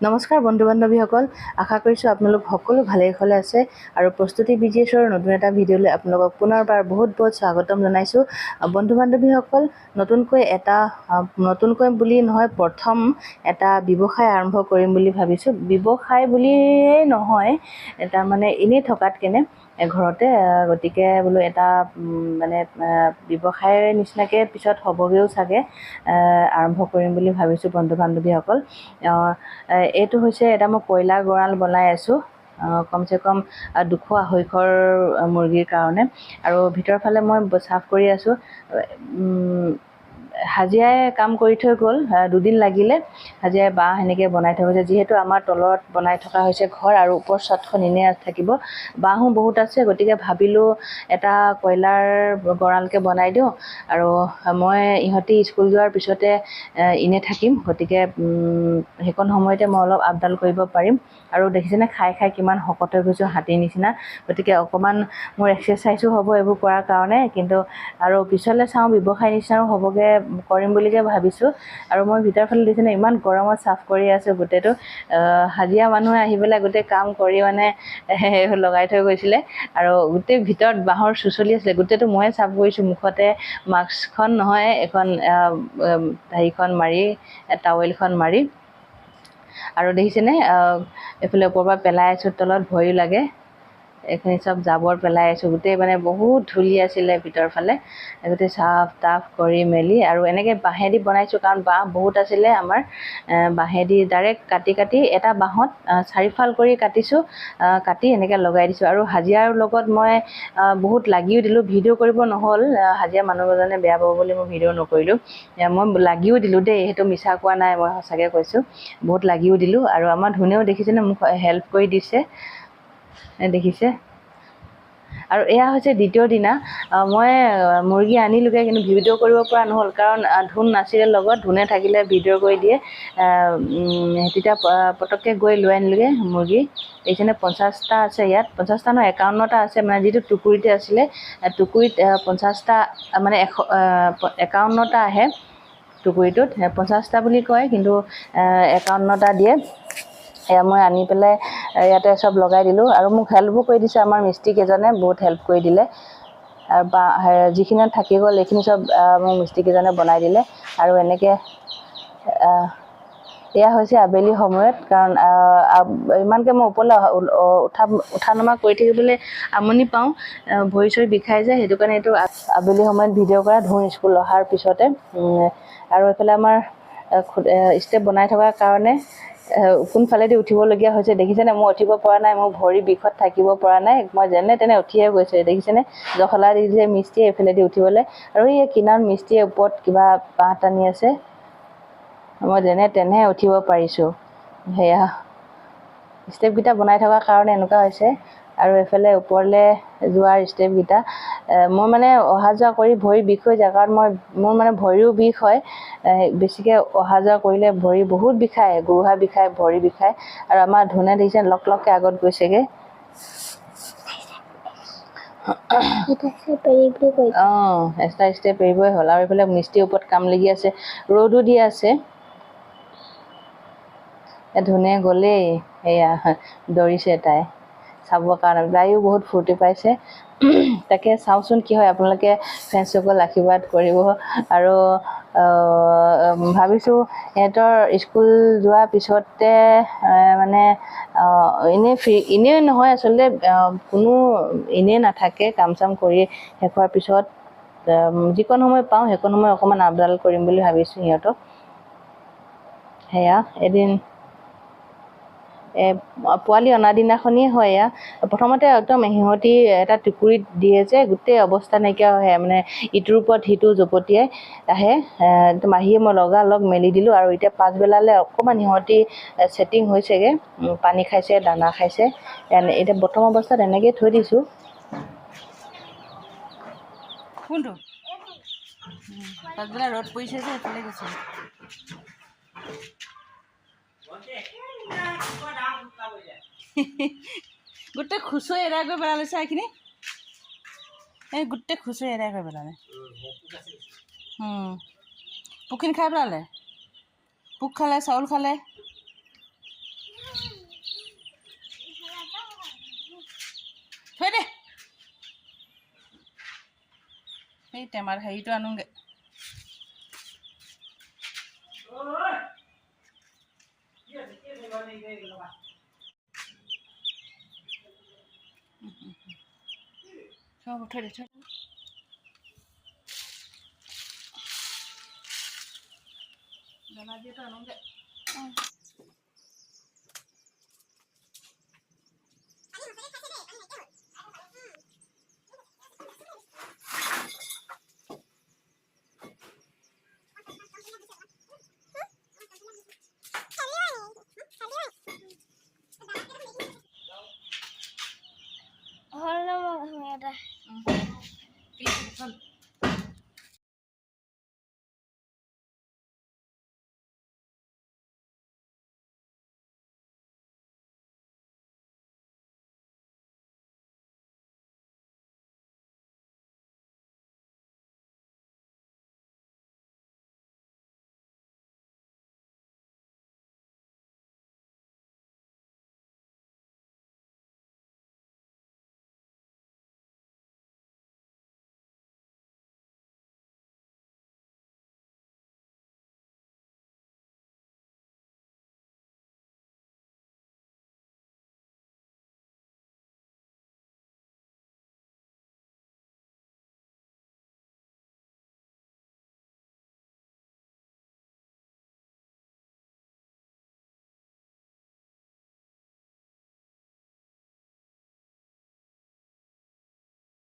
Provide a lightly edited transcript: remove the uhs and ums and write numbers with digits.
নমস্কাৰ বন্ধু বান্ধৱীসকল, আশা কৰিছোঁ আপোনালোক সকলো ভালে কুশলে আছে আৰু প্ৰস্তুতি বিজিএছৰ নতুন এটা ভিডিঅ'লৈ আপোনালোকক পুনৰবাৰ বহুত স্বাগতম জনাইছোঁ। বন্ধু বান্ধৱীসকল, নতুনকৈ বুলি নহয়, প্ৰথম এটা ব্যৱসায় আৰম্ভ কৰিম বুলি ভাবিছোঁ। ব্যৱসায় বুলিয়েই নহয়, এটা মানে এনেই থকাত কেনে ঘৰতে, গতিকে বোলো এটা মানে ব্যৱসায়ৰ নিচিনাকৈ পিছত হ'বগৈও চাগে, আৰম্ভ কৰিম বুলি ভাবিছোঁ বন্ধু বান্ধৱীসকল। এইটো হৈছে এটা মই কয়লাৰ গঁৰাল বনাই আছোঁ, কমচে কম 200-250 মুৰ্গীৰ কাৰণে। আৰু ভিতৰৰ ফালে মই চাফ কৰি আছোঁ। হাজিৰাই কাম কৰি থৈ গ'ল, 2 দিন লাগিলে। হাজিৰাই বাঁহ সেনেকৈ বনাই থৈ গৈছে, যিহেতু আমাৰ তলত বনাই থকা হৈছে ঘৰ আৰু ওপৰ চাটখন এনেই থাকিব, বাঁহো বহুত আছে। গতিকে ভাবিলোঁ এটা কয়লাৰ গঁৰালকৈ বনাই দিওঁ, আৰু মই ইহঁতি স্কুল যোৱাৰ পিছতে এনেই থাকিম, গতিকে সেইকণ সময়তে মই অলপ আপডাল কৰিব পাৰিম। আৰু দেখিছেনে খাই কিমান শকত হৈ গৈছোঁ, হাতীৰ নিচিনা। গতিকে অকণমান মোৰ এক্সাৰচাইজো হ'ব এইবোৰ কৰাৰ কাৰণে, কিন্তু আৰু পিছলৈ চাওঁ ব্যৱসায় নিচিনাও হ'বগৈ, কৰিম বুলিকৈ ভাবিছোঁ। আৰু মই ভিতৰৰ ফালে দেখিছেনে ইমান গৰমত চাফ কৰি আছোঁ গোটেইটো। হাজিৰা মানুহে আহি পেলাই গোটেই কাম কৰি মানে লগাই থৈ গৈছিলে, আৰু গোটেই ভিতৰত বাঁহৰ চুচলি আছিলে, গোটেইটো ময়ে চাফ কৰিছোঁ। মুখতে মাস্কখন নহয়, এখন হেৰিখন মাৰি, টাৱেলখন মাৰি। আৰু দেখিছেনে এইফালে ওপৰৰ পৰা পেলাই আছোঁ, তলত ভয়ো লাগে। এইখিনি চব জাবৰ পেলাই আছোঁ, গোটেই মানে বহুত ধূলি আছিলে ভিতৰৰ ফালে, গোটেই চাফ টাফ কৰি মেলি। আৰু এনেকৈ বাঁহেদি বনাইছোঁ, কাৰণ বাঁহ বহুত আছিলে আমাৰ। বাঁহেদি ডাইৰেক্ট কাটি এটা বাঁহত 4 ফাল কৰি কাটিছোঁ, কাটি এনেকৈ লগাই দিছোঁ। আৰু হাজিৰাৰ লগত মই বহুত লাগিও দিলোঁ, ভিডিঅ' কৰিব নহ'ল, হাজিৰা মানুহজনে বেয়া পাব বুলি মই ভিডিঅ' নকৰিলোঁ। মই লাগিও দিলোঁ দেই, সেইটো মিছা কোৱা নাই, মই সঁচাকৈ কৈছোঁ, বহুত লাগিও দিলোঁ। আৰু আমাৰ ধুনেও দেখিছেনে মোক হেল্প কৰি দিছে, দেখিছে। আৰু এয়া হৈছে দ্বিতীয় দিনা। মই মুৰ্গী আনিলোগৈ, কিন্তু ভিডিঅ' কৰিব পৰা নহ'ল, কাৰণ ধুন নাছিলে লগত। ধুনে থাকিলে ভিডিঅ' কৰি দিয়ে, তেতিয়া পটককৈ গৈ লৈ আনিলোগৈ মুৰ্গী। এইখিনি 50টা আছে ইয়াত, 50টা নহয় 51টা আছে, মানে যিটো টুকুৰিতে আছিলে, টুকুৰিত 50টা, মানে 51টা আহে টুকুৰিটোত, 50টা বুলি কয়, কিন্তু 51টা দিয়ে। এয়া মই আনি পেলাই ইয়াতে চব লগাই দিলোঁ। আৰু মোক হেল্পো কৰি দিছে আমাৰ মিস্ত্ৰীকেইজনে, বহুত হেল্প কৰি দিলে। আৰু যিখিনি থাকি গ'ল এইখিনি চব মোক মিস্ত্ৰীকেইজনে বনাই দিলে। আৰু এনেকৈ এয়া হৈছে আবেলি সময়ত, কাৰণ ইমানকৈ মই ওপৰলৈ উঠা নমা কৰি থাকিবলৈ আমনি পাওঁ, ভৰি চৰি বিষাই যায়, সেইটো কাৰণে এইটো আবেলি সময়ত ভিডিঅ' কৰা, ধুন স্কুল অহাৰ পিছতে। আৰু এইফালে আমাৰ ষ্টেপ বনাই থকাৰ কাৰণে কোনফালেদি উঠিবলগীয়া হৈছে দেখিছেনে। মই উঠিব পৰা নাই, মোৰ ভৰি বিষত থাকিব পৰা নাই, মই যেনে তেনে উঠিয়ে গৈছোঁ, দেখিছেনে। জখলা দি দিছে মিস্ত্ৰীয়ে এইফালেদি উঠিবলৈ, আৰু এই কিনাৰত মিস্ত্ৰীয়ে ওপৰত কিবা বাঁহ টানি আছে, মই যেনে তেনে উঠিব পাৰিছোঁ। সেয়া ষ্টেপকেইটা বনাই থকাৰ কাৰণে এনেকুৱা হৈছে। আৰু এইফালে ওপৰলৈ যোৱাৰ ষ্টেপকেইটা, মই মানে অহা যোৱা কৰি ভৰি বিষ হৈ যায়, কাৰণ মোৰ মানে ভৰিও বিষ হয়, বেছিকৈ অহা যোৱা কৰিলে ভৰি বহুত বিষায়, গোৰোহা বিষায়, ভৰি বিষায়। আৰু আমাৰ ধুনে দেখিছে লককৈ আগত গৈছেগৈ। এটা ষ্টেপ এৰিবই হ'ল। আৰু এইফালে মিস্ত্ৰীৰ ওপৰত কাম লাগি আছে, ৰ'দো দি আছে। ধুনে গ'লেই, সেয়া দৌৰিছে তাই চাবৰ কাৰণে, তাইও বহুত ফূৰ্তি পাইছে। তাকে চাওঁচোন কি হয়, আপোনালোকে ফ্ৰেণ্ডসকল আশীৰ্বাদ কৰিব। আৰু ভাবিছোঁ সিহঁতৰ স্কুল যোৱাৰ পিছতে মানে এনেই নহয় আচলতে, কোনো এনেই নাথাকে, কাম চাম কৰি শেষ হোৱাৰ পিছত যিকণ সময় পাওঁ সেইকণ সময় অকণমান আপডাল কৰিম বুলি ভাবিছোঁ সিহঁতক। সেয়া এদিন পোৱালি অনা দিনাখনেই হয়। এয়া প্ৰথমতে একদম সিহঁতি এটা টুকুৰিত দিয়ে যে, গোটেই অৱস্থা নাইকিয়া হয়, মানে ইটোৰ ওপৰত সিটো জপতিয়াই আহে। মাহীয়ে মই লগালগ মেলি দিলোঁ। আৰু এতিয়া পাছবেলালৈ অকণমান সিহঁতি ছেটিং হৈছেগৈ, পানী খাইছে, দানা খাইছে। এতিয়া প্ৰথম অৱস্থাত এনেকৈয়ে থৈ দিছোঁ। কোনটো পাছবেলা ৰ'দ পৰিছে যে এইফালে গৈছে। গোটেই খুচৰি এদাই কৰি পেলালে চা, এইখিনি গোটেই খুচৰি এদাই কৰি পেলালে। পোকখিনি খাই পেলালে, পোক খালে, চাউল খালে। সেই টেমাৰ হেৰিটো আনোগৈ চব উঠাই দিছে দানা দিয়েতো আনোগৈ